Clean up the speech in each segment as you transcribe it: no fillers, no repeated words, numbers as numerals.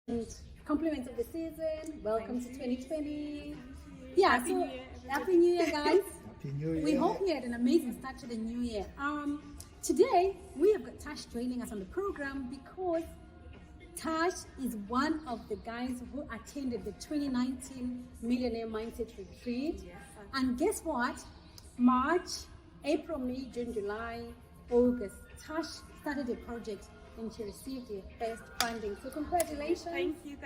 And compliments of the season. Welcome Thank to you. 2020. Yeah, Happy so New Year, Happy New Year, guys. Happy New Year. We hope you had an amazing start to the new year. Today we have got Tash joining us on the program because Tash is one of the guys who attended the 2019 Millionaire Mindset Retreat. Yes. And guess what? March, April, May, June, July, August. Tash started a project and she received her first funding. So congratulations. Thank you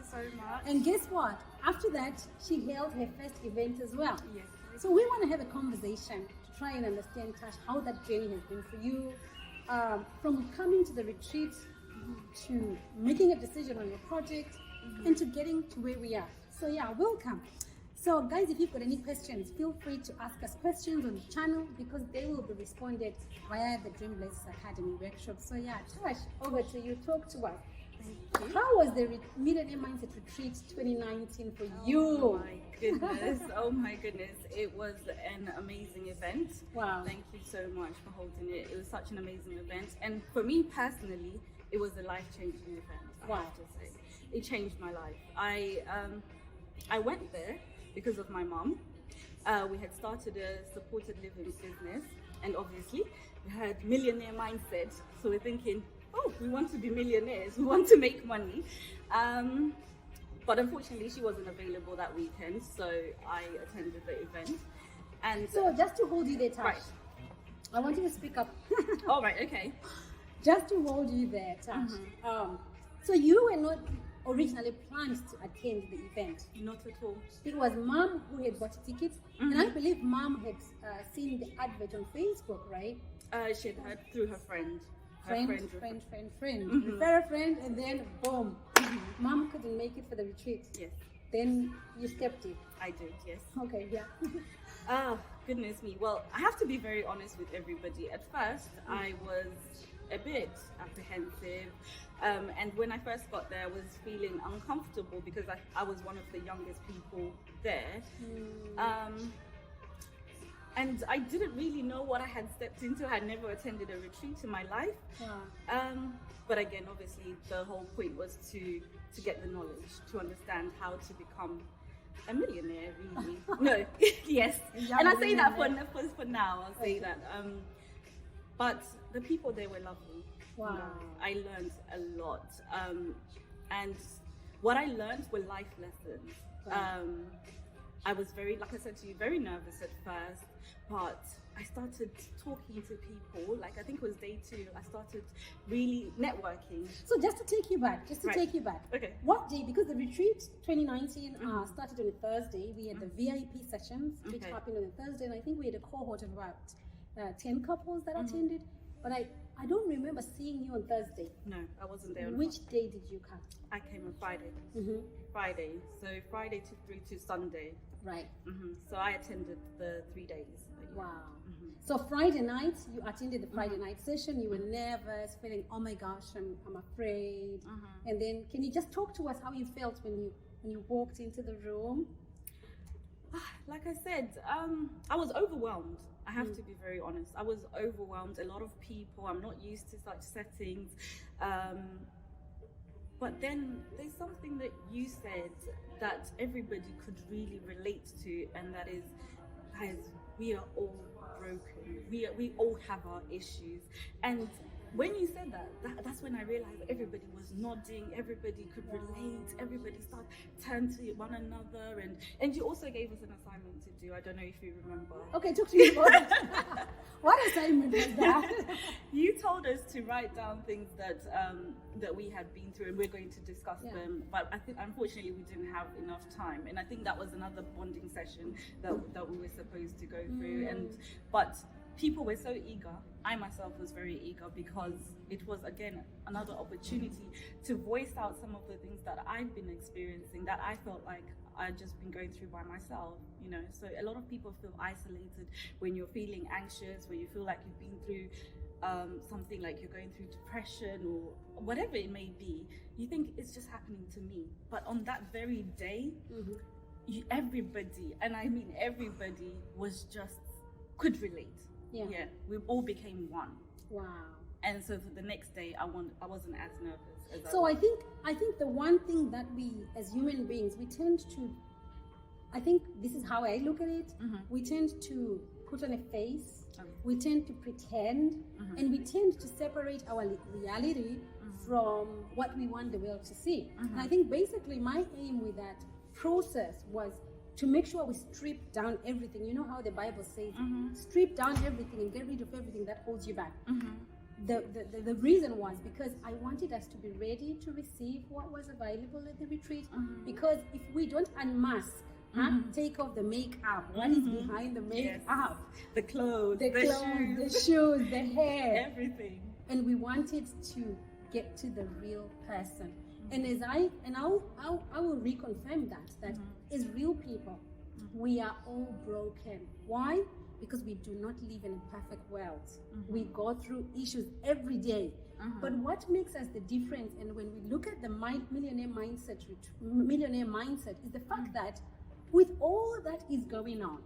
so much. And guess what? After that, she held her first event as well. Yes. So we want to have a conversation to try and understand, Tash, how that journey has been for you, from coming to the retreat to making a decision on your project and to getting to where we are. So yeah, welcome. So guys, if you've got any questions, feel free to ask us questions on the channel because they will be responded via the Dream Blessings Academy workshop. So yeah, Tash, over to you. Talk to us. Thank you. How was the Millionaire Mindset Retreat 2019 for you? Oh my goodness. Oh my goodness. It was an amazing event. Wow. Thank you so much for holding it. It was such an amazing event. And for me personally, it was a life-changing event. I have to say. It changed my life. I went there because of my mom. We had started a supported living business, and obviously we had Millionaire Mindset. So we're thinking, oh, we want to be millionaires, we want to make money. But unfortunately, she wasn't available that weekend, so I attended the event. And So just to hold you there, Tash, right. I want you to speak up. All right, okay. Just to hold you there, Tash. So you were not originally planned to attend the event. Not at all. It was Mom who had bought tickets, and I believe Mom had seen the advert on Facebook, right? She had heard through her friend. Friend. Refer a friend, and then boom, Mom couldn't make it for the retreat. Yes, Then you stepped in. I did, yes. Okay, yeah. Oh, goodness me. Well, I have to be very honest with everybody. At first, I was a bit apprehensive. And when I first got there, I was feeling uncomfortable because I was one of the youngest people there. And I didn't really know what I had stepped into. I had never attended a retreat in my life. Wow. But again, obviously, the whole point was to get the knowledge, to understand how to become a millionaire, really. No, yes. And I say that for now, I'll say that. But the people there were lovely. Wow. I learned a lot. And what I learned were life lessons. Wow. I was very, like I said to you, very nervous at first, but I started talking to people. Like, I think it was day 2, I started really networking. So just to take you back, Okay. What day, because the retreat 2019 started on a Thursday, we had the VIP sessions, which Okay. happened on a Thursday, and I think we had a cohort of about 10 couples that attended, but I don't remember seeing you on Thursday. No, I wasn't there. Which day did you come? I came on Friday. Mm-hmm. Friday. So Friday through to Sunday. Right. So I attended the 3 days. Wow. So Friday night, you attended the Friday night session. You were nervous, feeling, oh my gosh, I'm afraid. And then, can you just talk to us how you felt when you walked into the room? Like I said, I was overwhelmed. I have to be very honest. I was overwhelmed. A lot of people. I'm not used to such settings. But then there's something that you said that everybody could really relate to, and that is, guys, we are all broken. We all have our issues. And when you said that's when I realized everybody was nodding, everybody could relate, everybody turned to one another, and you also gave us an assignment to do. I don't know if you remember. Okay, talk to me about it. What assignment was that? You told us to write down things that we had been through, and we're going to discuss them. But I think unfortunately we didn't have enough time, and I think that was another bonding session that we were supposed to go through. But people were so eager. I myself was very eager because it was, again, another opportunity to voice out some of the things that I've been experiencing, that I felt like I'd just been going through by myself, you know. So a lot of people feel isolated when you're feeling anxious, when you feel like you've been through something, like you're going through depression or whatever it may be. You think it's just happening to me. But on that very day, everybody, and I mean everybody, could relate. Yeah, we all became one. Wow. And so for the next day, I wasn't as nervous as So I think the one thing that we as human beings, we tend to, I think this is how I look at it, we tend to put on a face, we tend to pretend, and we tend to separate our reality from what we want the world to see. And I think basically my aim with that process was to make sure we strip down everything. You know how the Bible says, strip down everything and get rid of everything that holds you back. The reason was because I wanted us to be ready to receive what was available at the retreat. Because if we don't unmask, take off the makeup, what is behind the makeup, the clothes, the shoes, the hair, everything. And we wanted to get to the real person. And I will reconfirm that as real people, we are all broken. Why? Because we do not live in a perfect world. We go through issues every day. But what makes us the difference, and when we look at the millionaire mindset is the fact that with all that is going on,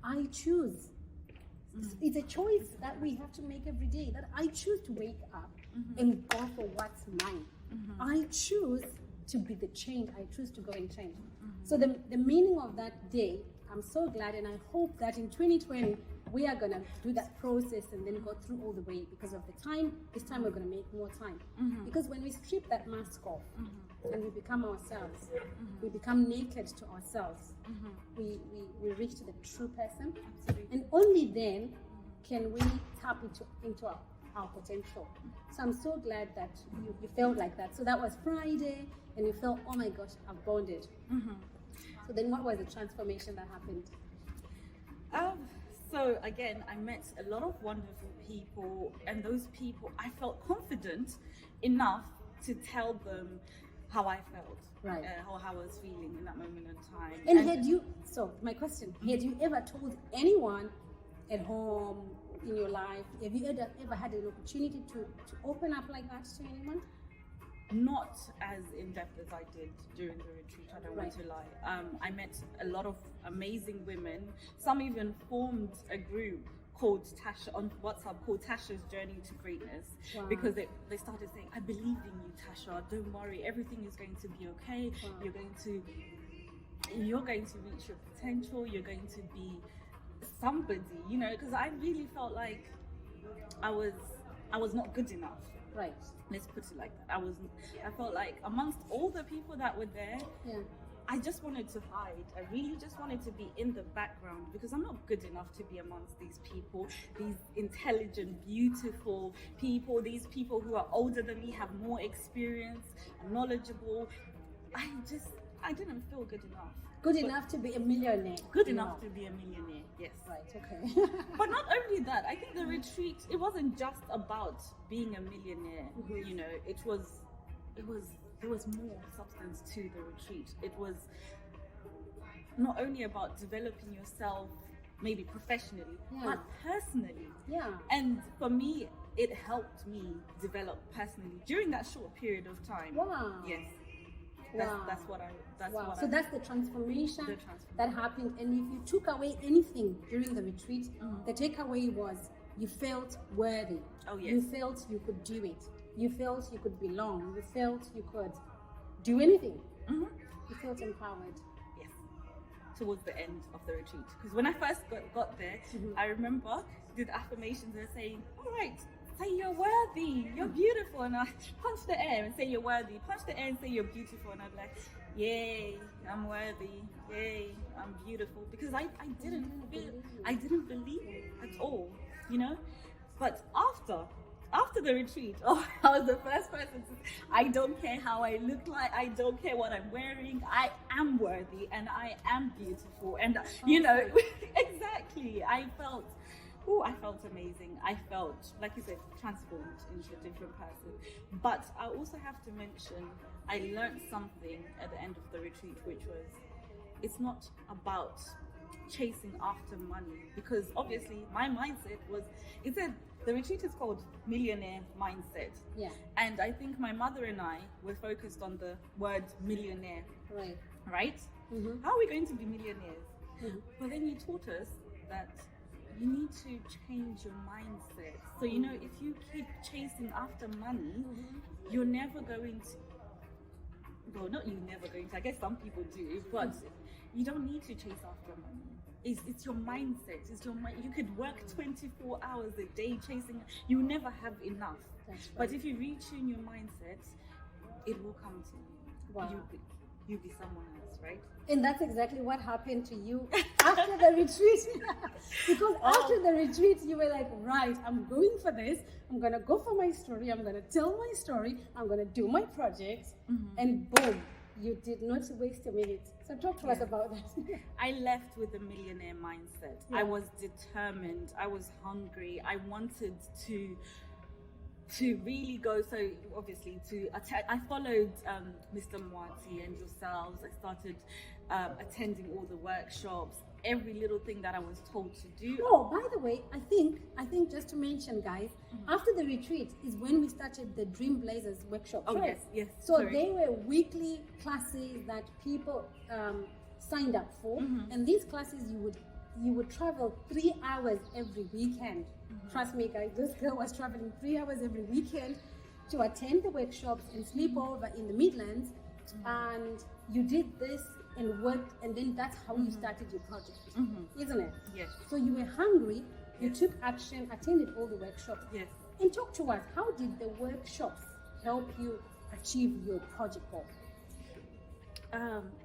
I choose. It's a choice that we have to make every day, that I choose to wake up and go for what's mine. I choose to be the change. I choose to go and change. So the meaning of that day, I'm so glad, and I hope that in 2020 we are gonna do that process and then go through all the way, because of the time. This time we're gonna make more time, because when we strip that mask off and we become ourselves, we become naked to ourselves, we reach to the true person. Absolutely. And only then can we tap into our potential. So I'm so glad that you felt like that. So that was Friday, and you felt, oh my gosh, I've bonded. So then what was the transformation that happened? So again, I met a lot of wonderful people, and those people, I felt confident enough to tell them how I felt, right? How I was feeling in that moment in time. And my question, had you ever told anyone at home, in your life, have you ever had an opportunity to open up like that to anyone? Not as in-depth as I did during the retreat, I don't want to lie. I met a lot of amazing women. Some even formed a group called Tasha on WhatsApp, called Tasha's Journey to Greatness. Wow. Because they started saying, I believe in you, Tasha, don't worry, everything is going to be okay. Wow. You're going to reach your potential, you're going to be somebody, because I really felt like I was not good enough. Right. Let's put it like that. I felt like amongst all the people that were there, I just wanted to hide. I really just wanted to be in the background, because I'm not good enough to be amongst these people, these intelligent, beautiful people, these people who are older than me, have more experience, knowledgeable. I didn't feel good enough. Good enough to be a millionaire. Good enough to be a millionaire, yes. Right, okay. But not only that, I think the retreat, it wasn't just about being a millionaire, there was more substance to the retreat. It was not only about developing yourself, maybe professionally, but personally. Yeah. And for me, it helped me develop personally during that short period of time. Wow. Yes. So that's the transformation that happened. And if you took away anything during the retreat, the takeaway was you felt worthy. Oh, yes. You felt you could do it. You felt you could belong. You felt you could do anything. You felt empowered. Yes. Towards the end of the retreat. Because when I first got there, I remember did affirmations and saying, all right, say you're worthy, you're beautiful, and I punch the air and say you're worthy, punch the air and say you're beautiful, and I'd be like, yay, I'm worthy, yay, I'm beautiful, because I didn't believe at all, but after the retreat, I was the first person to say, I don't care how I look like, I don't care what I'm wearing, I am worthy and I am beautiful, and exactly, I felt amazing. I felt, like you said, transformed into a different person. But I also have to mention, I learned something at the end of the retreat, which was, it's not about chasing after money, because obviously my mindset was, the retreat is called Millionaire Mindset. Yeah. And I think my mother and I were focused on the word millionaire. Right? How are we going to be millionaires? But then you taught us that you need to change your mindset. So, you know, if you keep chasing after money, you're never going to, well, not you never going to, I guess some people do, but you don't need to chase after money. It's your mindset. It's your mind. You could work 24 hours a day chasing. You will never have enough. That's right. But if you retune your mindset, it will come to you. Wow. You'll be someone else, right? And that's exactly what happened to you after the retreat. Because after the retreat, you were like, right, I'm going for this. I'm going to go for my story. I'm going to tell my story. I'm going to do my project. And boom, you did not waste a minute. So talk to us about that. I left with a millionaire mindset. Yeah. I was determined. I was hungry. I wanted to really go. So obviously I followed Mr. Mwati and yourselves. I started attending all the workshops, every little thing that I was told to do. Oh, by the way, I think just to mention, guys, after the retreat is when we started the Dream Blazers workshop. Oh, right? yes. So Sorry. they were weekly classes that people signed up for, and these classes you would travel 3 hours every weekend. Trust me, guys, this girl was traveling 3 hours every weekend to attend the workshops and sleep over in the Midlands. And you did this and worked, and then that's how you started your project, isn't it? Yes. So you were hungry, you took action, attended all the workshops. Yes. And talk to us, how did the workshops help you achieve your project goal?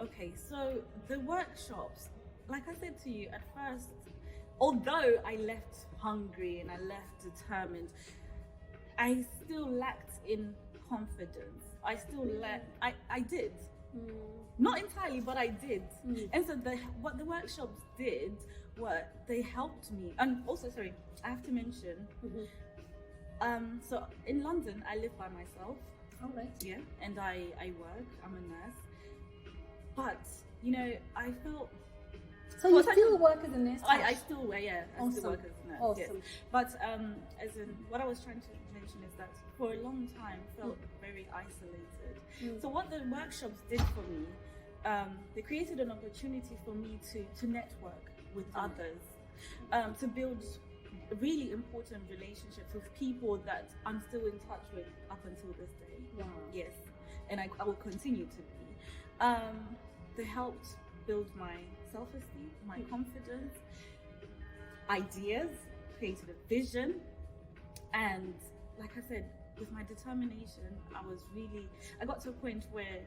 Okay, so the workshops, like I said to you at first, although I left hungry and I left determined, I still lacked in confidence. I still I did. Not entirely, but I did. And so what the workshops did were they helped me. And also, sorry, I have to mention, so in London, I live by myself. All right. Yeah, and I work, I'm a nurse. But, you know, I felt... So you still work as a nurse? I still work, yeah. I still work as a nurse, Awesome. yes. But as in, what I was trying to mention is that for a long time, I felt very isolated. So what the workshops did for me, they created an opportunity for me to network with others, to build really important relationships with people that I'm still in touch with up until this day. Wow. Yes, and I will continue to be. They helped build my self-esteem, my confidence, ideas, created a vision, and like I said, with my determination, I got to a point where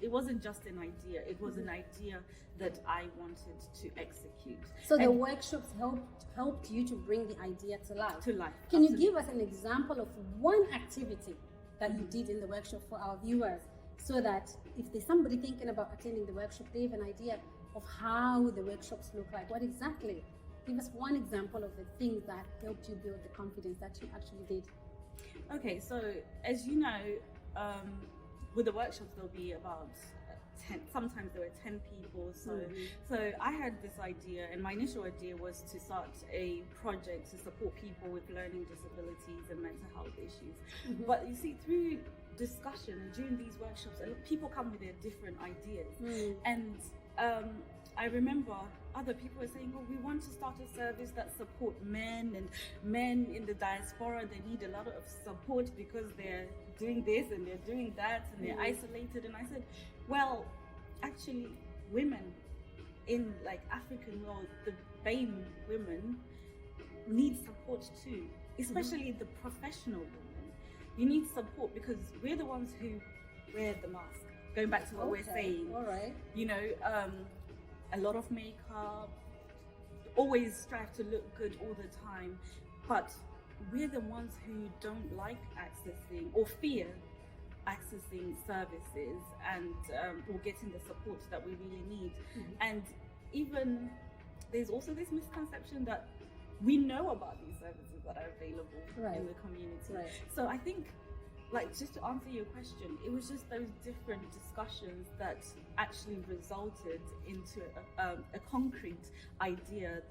it wasn't just an idea, it was an idea that I wanted to execute. So the workshops helped you to bring the idea to life. Can you give us an example of one activity that you did in the workshop for our viewers, so that if there's somebody thinking about attending the workshop, they have an idea of how the workshops look like? What exactly? Give us one example of the things that helped you build the confidence that you actually did. Okay, so as you know, with the workshops there'll be about 10, sometimes there were 10 people. So I had this idea, and my initial idea was to start a project to support people with learning disabilities and mental health issues. But you see, through discussion and during these workshops, people come with their different ideas. And I remember other people were saying, oh, we want to start a service that support men, and men in the diaspora, they need a lot of support because they're doing this and they're doing that and they're isolated. And I said, well, actually, women in like African world, the BAME women need support too, especially the professional women. You need support because we're the ones who wear the mask. Going back to what we're saying, all right. You know, a lot of makeup, always strive to look good all the time, but we're the ones who don't like accessing or fear accessing services and or getting the support that we really need. And even there's also this misconception that we know about these services that are available in the community. So I think, like, just to answer your question, it was just those different discussions that actually resulted into a concrete idea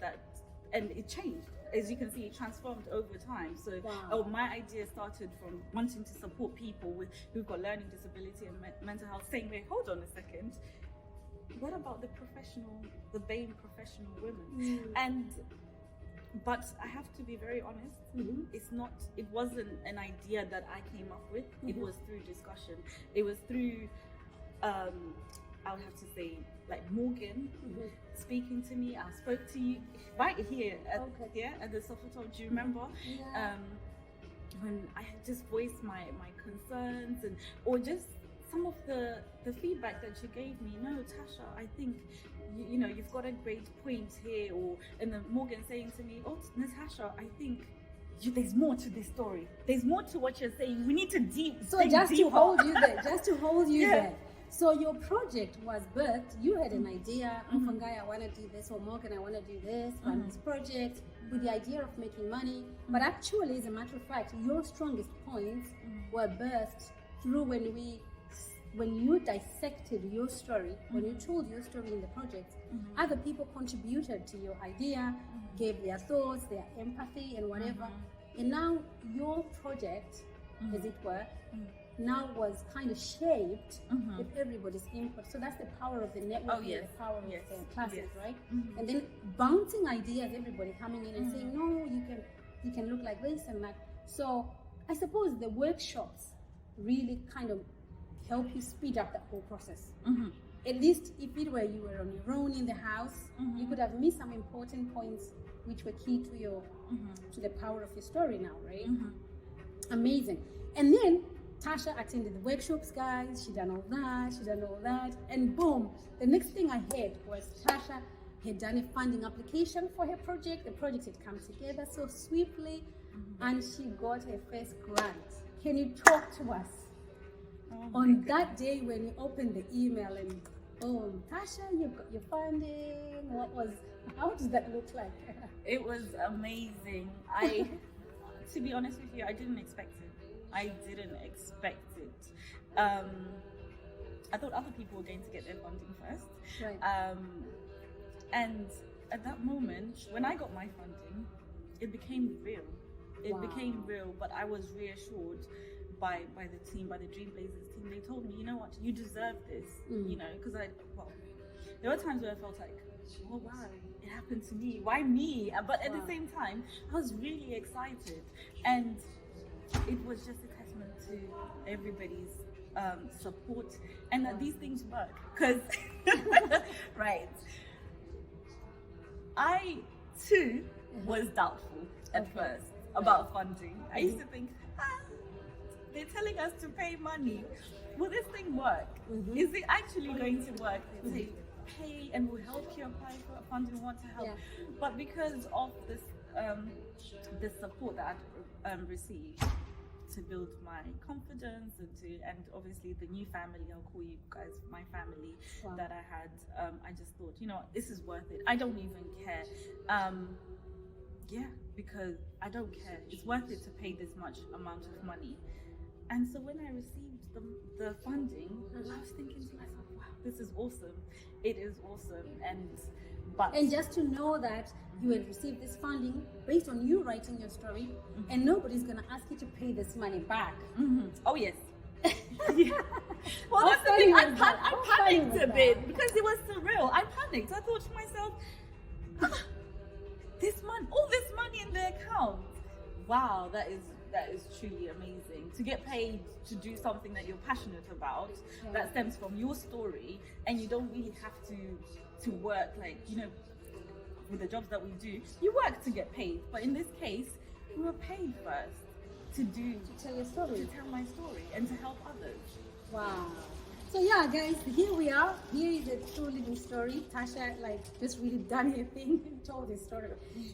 and it changed. As you can see, it transformed over time. So my idea started from wanting to support people who've got learning disability and mental health, saying, wait, hold on a second. what about the BAME professional women? But I have to be very honest, it wasn't an idea that I came up with. It was through discussion. It was through, I would have to say, like Morgan speaking to me. I spoke to you right here at the Sofitel. Do you remember? Yeah. When I just voiced my concerns or just some of the feedback that you gave me. No, Tasha, I think you've got a great point here. And then Morgan saying to me, oh, Natasha, I think there's more to this story. There's more to what you're saying. We need to to hold you there. So your project was birthed. You had an idea. Oh, Fungai, I want to do this. Or Morgan, I want to do this. Run this project with the idea of making money. But actually, as a matter of fact, your strongest points were birthed through when you dissected your story, when you told your story in the project. Other people contributed to your idea, gave their thoughts, their empathy, and whatever. And now your project, as it were, now was kind of shaped with everybody's input. So that's the power of the network, the power of the classes, right? And then bouncing ideas, everybody coming in and saying, no, you can look like this and that. So I suppose the workshops really kind of help you speed up that whole process. At least if it were you were on your own in the house, you could have missed some important points which were key to your to the power of your story now, right? Amazing. And then Tasha attended the workshops, guys. She done all that, and boom, the next thing I heard was Tasha had done a funding application for her project. The project had come together so swiftly, and she got her first grant. Can you talk to us on that day when you opened the email and boom, Tasha, you got your funding? How does that look like? It was amazing. To be honest with you, I didn't expect it. I thought other people were going to get their funding first. Right. And at that moment, when I got my funding, it became real. Became real, but I was reassured by the team, by the Dream Blazers team. They told me, you know what, you deserve this. Because there were times where I felt like, oh wow, it happened to me. Why me? But at the same time, I was really excited. And it was just a testament to everybody's support and that these things work. Because, right, I too was doubtful at first about funding. I used to think, they're telling us to pay money. Will this thing work? Is it actually going to work? They pay and will help you apply for funding. We want to help. But because of this, the support that I received to build my confidence and obviously the new family, I'll call you guys my family that I had, I just thought, this is worth it. I don't even care. Because I don't care. It's worth it to pay this much amount of money. And so when I received the funding, I was thinking to myself, wow, this is awesome. It is awesome. And just to know that you had received this funding based on you writing your story, and nobody's going to ask you to pay this money back. Oh, yes. Well, that's the thing. I panicked a bit because it was surreal. I panicked. I thought to myself, all this money in the account. Wow, that is truly amazing. To get paid to do something that you're passionate about, that stems from your story, and you don't really have to work with the jobs that we do. You work to get paid, but in this case, we were paid first to tell your story, to tell my story, and to help others. Wow. So yeah, guys, here we are. Here is a true living story. Tasha just really done her thing and told her story.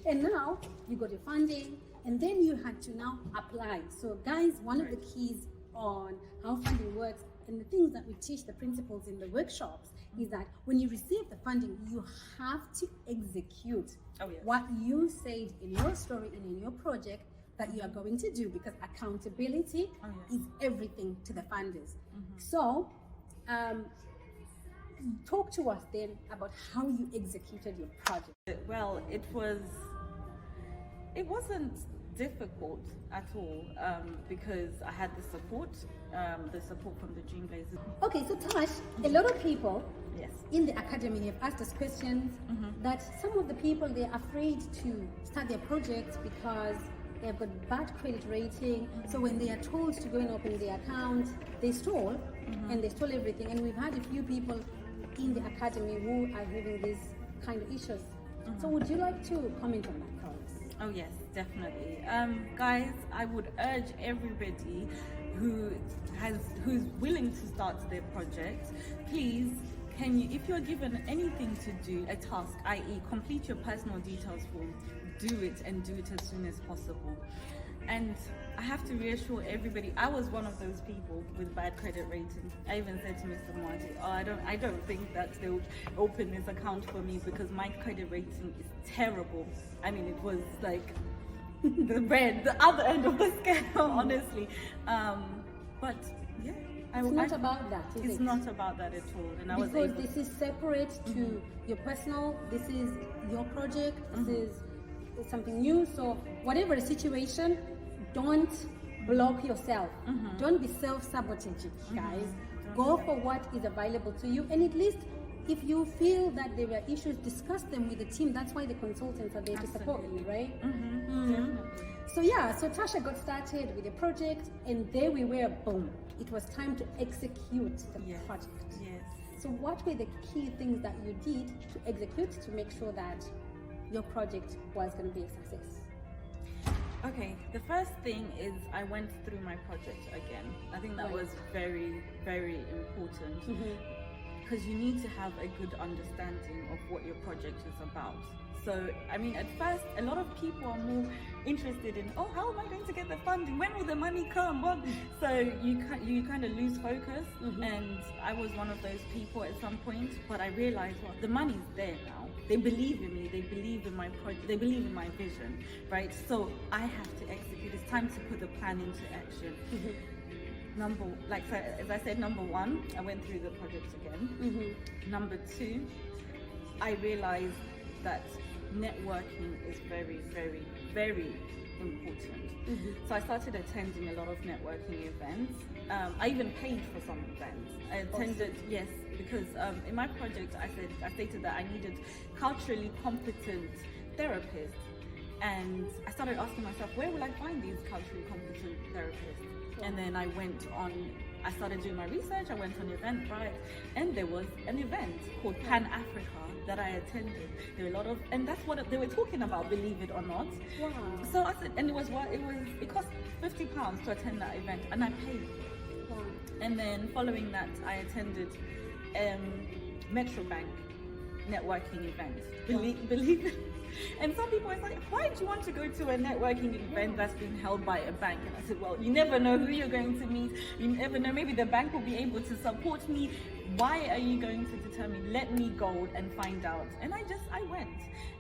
And now you got your funding, and then you had to now apply. So guys, one of the keys on how funding works and the things that we teach, the principles in the workshops, is that when you receive the funding, you have to execute what you said in your story and in your project that you are going to do, because accountability is everything to the funders. So talk to us then about how you executed your project. Well, it wasn't difficult at all, because I had the support from the Dream Blazers. Okay, so Tash, a lot of people in the academy have asked us questions that some of the people, they're afraid to start their projects because they've got bad credit rating. So when they are told to go and open their account, they stall and they stall everything. And we've had a few people in the academy who are having these kind of issues. So would you like to comment on that, Carlos? Oh yes, definitely. Guys, I would urge everybody who's willing to start their project, please, can you, if you're given anything to do, a task, i.e. complete your personal details form, do it and do it as soon as possible. And I have to reassure everybody, I was one of those people with bad credit rating. I even said to Mr. Marty, I don't think that they'll open this account for me because my credit rating is terrible. I mean, it was like the other end of the scale, honestly. But yeah. It's not about that, is it? It's not about that at all. And I was because this is separate to your personal, this is your project, this is something new. So whatever the situation, don't block yourself. Don't be self-sabotaging, guys. Go for what is available to you, and at least if you feel that there were issues, discuss them with the team. That's why the consultants are there to support you, right? So yeah, so Tasha got started with the project, and there we were, boom. It was time to execute the project. Yes. So what were the key things that you did to execute to make sure that your project was going to be a success? Okay, the first thing is I went through my project again. I think that was very, very important because you need to have a good understanding of what your project is about. So, I mean, at first, a lot of people are more interested in, oh, how am I going to get the funding? When will the money come? What? So you kind of lose focus. And I was one of those people at some point, but I realized, well, the money's there now. They believe in me. They believe in my project. They believe in my vision, right? So I have to execute. It's time to put the plan into action. As I said, number one, I went through the project again. Number two, I realized that networking is very, very, very important. So I started attending a lot of networking events. I even paid for some events. I attended, yes, because in my project I stated that I needed culturally competent therapists, and I started asking myself, where will I find these culturally competent therapists? And then I started doing my research. I went on Eventbrite, and there was an event called Pan Africa that I attended. There were a lot of, and that's what they were talking about, believe it or not. Wow. So I said, and it cost £50 to attend that event, and I paid. Wow. And then following that, I attended Metro Bank networking event. Believe it. And some people were like, why do you want to go to a networking event that's being held by a bank? And I said, well, you never know who you're going to meet. You never know, maybe the bank will be able to support me. Why are you going to determine? Let me go and find out. And I went.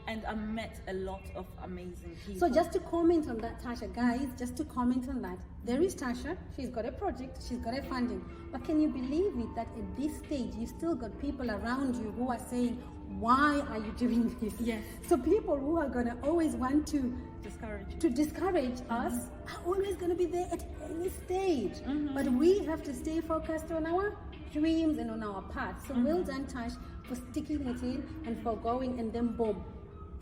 And I met a lot of amazing people. So just to comment on that, Tasha, guys, just to comment on that, there is Tasha. She's got a project, she's got a funding. But can you believe it that at this stage, you still got people around you who are saying, why are you doing this? Yes. So people who are going to always want to discourage us are always going to be there at any stage. But we have to stay focused on our dreams and on our path. So well done, Tash, for sticking it in and for going, and then boom.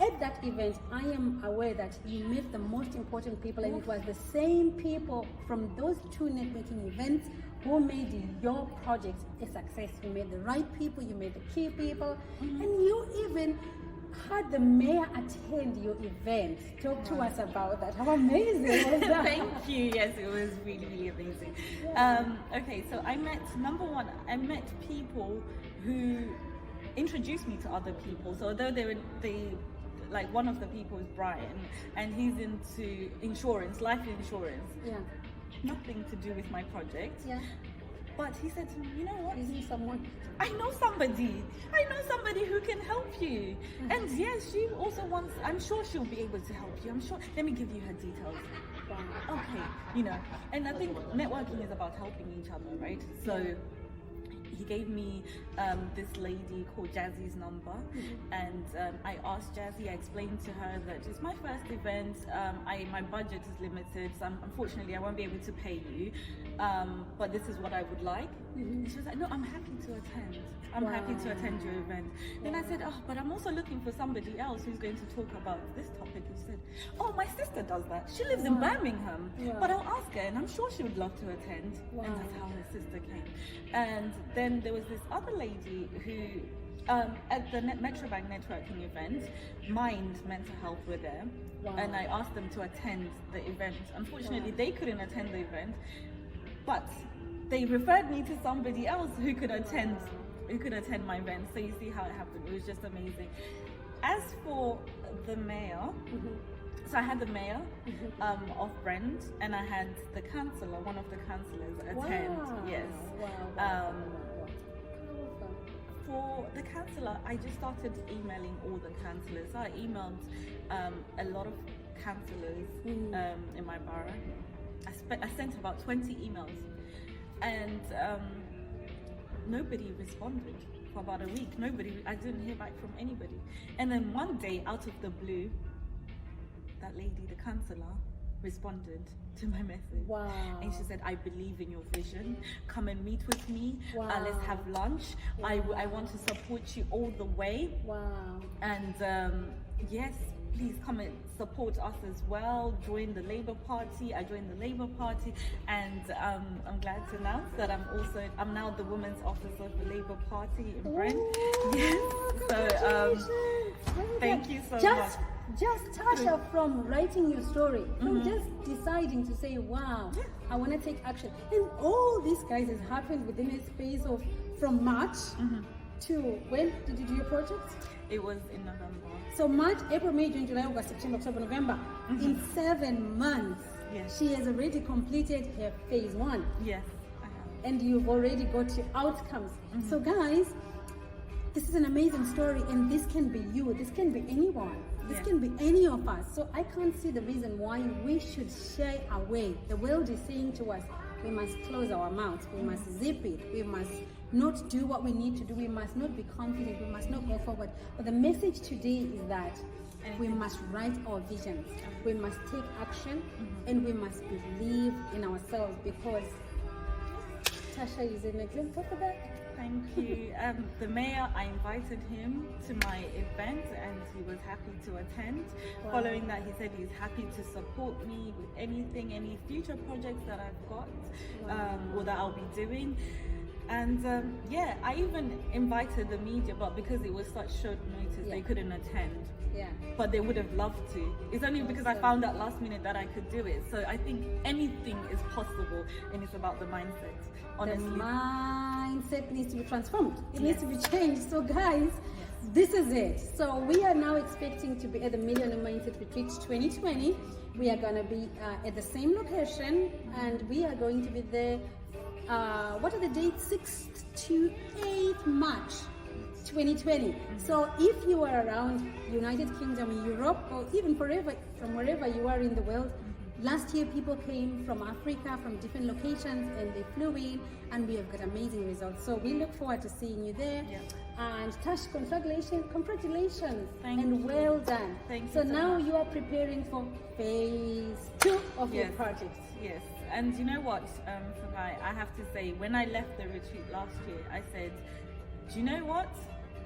At that event, I am aware that you met the most important people, and it was the same people from those two networking events who made your project a success. You made the right people, you made the key people, and you even had the mayor attend your event. Talk to us about that. How amazing was that? Thank you. Yes, it was really, really amazing. Okay, so I met people who introduced me to other people. So although like one of the people is Brian, and he's into insurance, life insurance. Yeah. Nothing to do with my project. Yeah. But he said to me, you know what? Is he someone? I know somebody who can help you. And yes, she also wants, I'm sure she'll be able to help you. I'm sure, let me give you her details. Wow. Okay, and I think networking is about helping each other, right? So he gave me this lady called Jazzy's number, and I asked Jazzy, I explained to her that it's my first event, my budget is limited, so unfortunately I won't be able to pay you, but this is what I would like. And she was like, no, I'm happy to attend. I'm happy to attend your event. Then I said, oh, but I'm also looking for somebody else who's going to talk about this topic. She said, oh, my sister does that. She lives in Birmingham, but I'll ask her and I'm sure she would love to attend. And that's how her sister came. And then there was this other lady who, at the Metrobank networking event, Mind Mental Health were there. And I asked them to attend the event. Unfortunately, they couldn't attend the event, but they referred me to somebody else who could attend my event. So you see how it happened. It was just amazing. As for the mayor, so I had the mayor of Brent, and I had the councillor, one of the councillors attend. Yes. For the councillor, I just started emailing all the councillors. So I emailed a lot of councillors in my borough. I sent about 20 emails, and nobody responded for about a week. I didn't hear back from anybody. And then one day, out of the blue, that lady, the councillor, responded to my message. And she said, I believe in your vision. Come and meet with me. Let's have lunch. I want to support you all the way. And yes, please come and support us as well. Join the Labour Party. I joined the Labour Party, and I'm glad to announce that I'm now the Women's Officer of the Labour Party in Brent. Yes. So thank you so much. Just Tasha, from writing your story, from just deciding to say, wow, I want to take action. And all these guys has happened within a space of from March to when did you do your project? It was in November. So March, April, May, June, July, August, September, October, November. In 7 months, she has already completed her phase 1. Yes, I have. And you've already got your outcomes. So guys, this is an amazing story, and this can be you. This can be anyone. This can be any of us. So I can't see the reason why we should shy away. The world is saying to us, we must close our mouths. We must zip it. We must not do what we need to do. We must not be confident. We must not go forward. But the message today is that we must write our visions. We must take action, and we must believe in ourselves, because Tasha is an example for that. Thank you. The mayor, I invited him to my event, and he was happy to attend. Following that, he said he's happy to support me with anything, any future projects that I've got or that I'll be doing. And I even invited the media, but because it was such short notice, they couldn't attend. But they would have loved to. It's only because I found out last minute that I could do it. So I think anything is possible, and it's about the mindset. Honestly, the mindset needs to be transformed. It needs to be changed. So guys, this is it. So we are now expecting to be at the Millionaire Mindset Retreat 2020. We are going to be at the same location, and we are going to be there. What are the dates? 6th to 8th March 2020. So if you are around United Kingdom, Europe, or even from wherever you are in the world, last year people came from Africa, from different locations, and they flew in, and we have got amazing results. So we look forward to seeing you there. And Tash, congratulations, and well done. Thank you. So now you are preparing for phase 2 of your project. Yes. And you know what, Fagai, I have to say, when I left the retreat last year, I said, do you know what?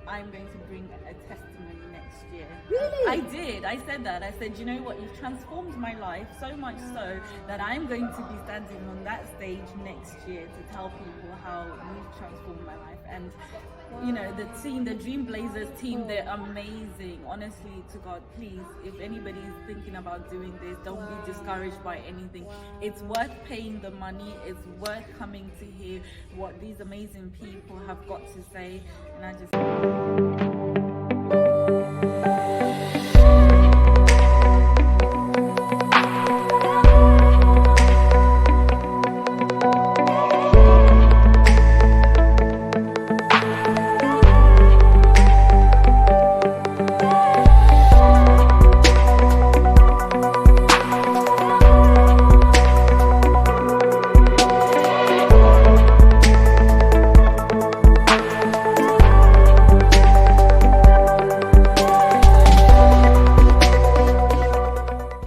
I'm going to bring a testimony next year. Really? I did. I said that. I said, you know what? You've transformed my life so much so that I'm going to be standing on that stage next year to tell people how you've transformed my life. And you know, the team, the Dream Blazers team, they're amazing. Honestly, to God, please, if anybody is thinking about doing this, don't be discouraged by anything. It's worth paying the money. It's worth coming to hear what these amazing people have got to say. And I just...